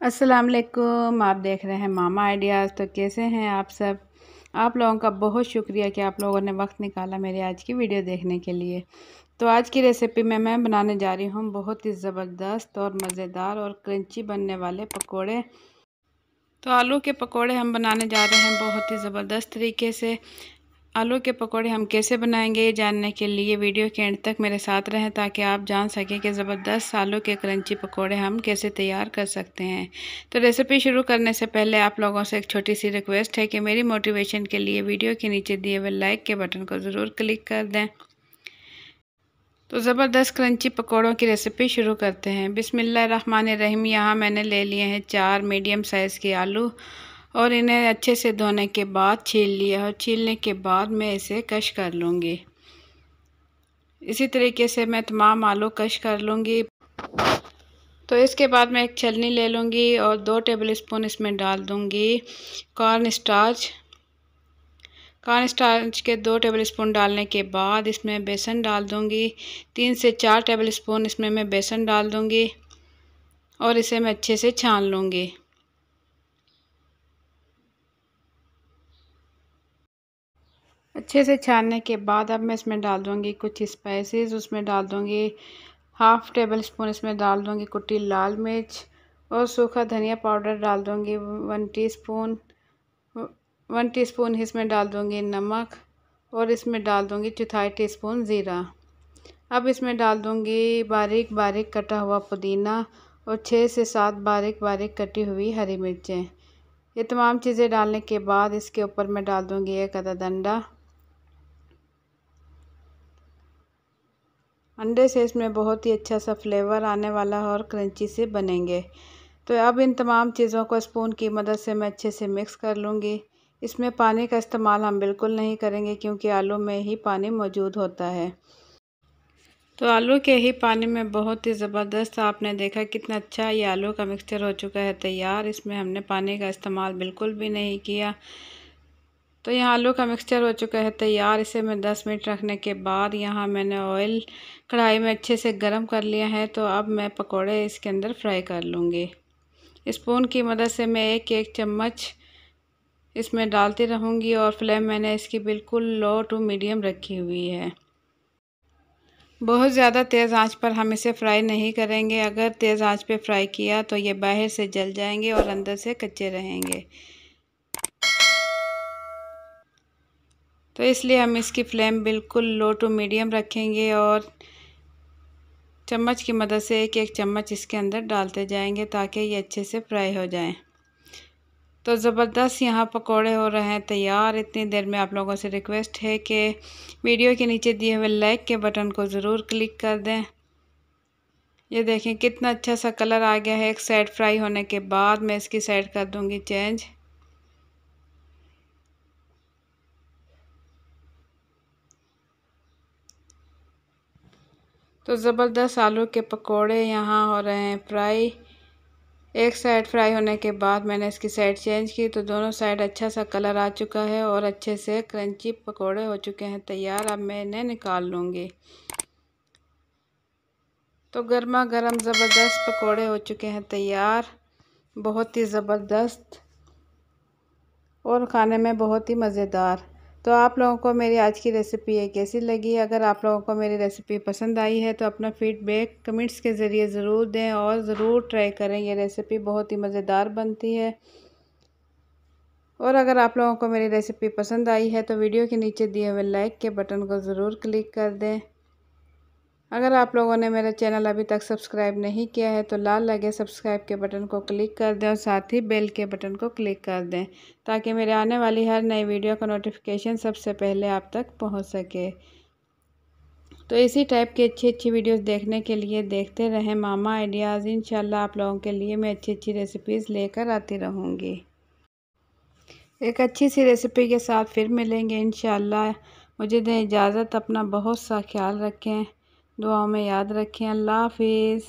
अस्सलाम वालेकुम। आप देख रहे हैं मामा आइडियाज़। तो कैसे हैं आप सब? आप लोगों का बहुत शुक्रिया कि आप लोगों ने वक्त निकाला मेरी आज की वीडियो देखने के लिए। तो आज की रेसिपी में मैं बनाने जा रही हूँ बहुत ही ज़बरदस्त और मज़ेदार और क्रंची बनने वाले पकोड़े। तो आलू के पकोड़े हम बनाने जा रहे हैं बहुत ही ज़बरदस्त तरीके से। आलू के पकोड़े हम कैसे बनाएंगे ये जानने के लिए वीडियो के एंड तक मेरे साथ रहें ताकि आप जान सकें कि ज़बरदस्त आलू के क्रंची पकोड़े हम कैसे तैयार कर सकते हैं। तो रेसिपी शुरू करने से पहले आप लोगों से एक छोटी सी रिक्वेस्ट है कि मेरी मोटिवेशन के लिए वीडियो के नीचे दिए हुए लाइक के बटन को ज़रूर क्लिक कर दें। तो ज़बरदस्त क्रंची पकोड़ों की रेसिपी शुरू करते हैं। बिस्मिल्लाहिर्रहमानिर्रहीम। यहाँ मैंने ले लिए हैं 4 मीडियम साइज़ के आलू और इन्हें अच्छे से धोने के बाद छील लिया और छीलने के बाद मैं इसे कश कर लूँगी। इसी तरीके से मैं तमाम आलू कश कर लूँगी। तो इसके बाद मैं एक छलनी ले लूँगी और 2 टेबलस्पून इसमें डाल दूँगी कॉर्न स्टार्च के 2 टेबलस्पून डालने के बाद इसमें बेसन डाल दूँगी। 3 से 4 टेबलस्पून इसमें मैं बेसन डाल दूँगी और इसे मैं अच्छे से छान लूँगी। अच्छे से छानने के बाद अब मैं इसमें डाल दूँगी कुछ स्पाइसेस। उसमें डाल दूँगी हाफ़ टेबल स्पून इसमें डाल दूँगी कुटी लाल मिर्च और सूखा धनिया पाउडर डाल दूँगी 1 टीस्पून इसमें डाल दूँगी नमक और इसमें डाल दूँगी चौथाई टीस्पून ज़ीरा। अब इसमें डाल दूँगी बारीक बारीक कटा हुआ पुदीना और 6 से 7 बारीक बारीक कटी हुई हरी मिर्चें। ये तमाम चीज़ें डालने के बाद इसके ऊपर मैं डाल दूँगी एक आधा अंडा। अंडे से इसमें बहुत ही अच्छा सा फ्लेवर आने वाला है और क्रंची से बनेंगे। तो अब इन तमाम चीज़ों को स्पून की मदद से मैं अच्छे से मिक्स कर लूँगी। इसमें पानी का इस्तेमाल हम बिल्कुल नहीं करेंगे क्योंकि आलू में ही पानी मौजूद होता है। तो आलू के ही पानी में बहुत ही ज़बरदस्त आपने देखा कितना अच्छा ये आलू का मिक्सचर हो चुका है तैयार। इसमें हमने पानी का इस्तेमाल बिल्कुल भी नहीं किया। तो यहाँ आलू का मिक्सचर हो चुका है तैयार। इसे मैं 10 मिनट रखने के बाद यहाँ मैंने ऑयल कढ़ाई में अच्छे से गर्म कर लिया है। तो अब मैं पकोड़े इसके अंदर फ्राई कर लूँगी। स्पून की मदद से मैं एक चम्मच इसमें डालती रहूँगी और फ्लेम मैंने इसकी बिल्कुल लो टू मीडियम रखी हुई है। बहुत ज़्यादा तेज़ आंच पर हम इसे फ्राई नहीं करेंगे। अगर तेज़ आंच पे फ्राई किया तो ये बाहर से जल जाएंगे और अंदर से कच्चे रहेंगे। तो इसलिए हम इसकी फ्लेम बिल्कुल लो टू मीडियम रखेंगे और चम्मच की मदद से एक चम्मच इसके अंदर डालते जाएंगे ताकि ये अच्छे से फ्राई हो जाएं। तो ज़बरदस्त यहाँ पकोड़े हो रहे हैं तैयार। इतनी देर में आप लोगों से रिक्वेस्ट है कि वीडियो के नीचे दिए हुए लाइक के बटन को ज़रूर क्लिक कर दें। ये देखें कितना अच्छा सा कलर आ गया है। एक साइड फ्राई होने के बाद मैं इसकी साइड कर दूँगी चेंज। तो ज़बरदस्त आलू के पकोड़े यहाँ हो रहे हैं फ्राई। एक साइड फ्राई होने के बाद मैंने इसकी साइड चेंज की तो दोनों साइड अच्छा सा कलर आ चुका है और अच्छे से क्रंची पकोड़े हो चुके हैं तैयार। अब मैं इन्हें निकाल लूँगी। तो गर्मा गर्म ज़बरदस्त पकोड़े हो चुके हैं तैयार। बहुत ही ज़बरदस्त और खाने में बहुत ही मज़ेदार। तो आप लोगों को मेरी आज की रेसिपी ये कैसी लगी? अगर आप लोगों को मेरी रेसिपी पसंद आई है तो अपना फीडबैक कमेंट्स के ज़रिए ज़रूर दें और ज़रूर ट्राई करें। ये रेसिपी बहुत ही मज़ेदार बनती है। और अगर आप लोगों को मेरी रेसिपी पसंद आई है तो वीडियो के नीचे दिए हुए लाइक के बटन को ज़रूर क्लिक कर दें। अगर आप लोगों ने मेरा चैनल अभी तक सब्सक्राइब नहीं किया है तो लाल लगे सब्सक्राइब के बटन को क्लिक कर दें और साथ ही बेल के बटन को क्लिक कर दें ताकि मेरे आने वाली हर नई वीडियो का नोटिफिकेशन सबसे पहले आप तक पहुंच सके। तो इसी टाइप की अच्छी वीडियोस देखने के लिए देखते रहें मामा आइडियाज़। इंशाल्लाह आप लोगों के लिए मैं अच्छी रेसिपीज़ लेकर आती रहूँगी। एक अच्छी सी रेसिपी के साथ फिर मिलेंगे इंशाल्लाह। मुझे दें इजाज़त। अपना बहुत सा ख्याल रखें, दुआओं में याद रखें। अल्लाह हाफिज़।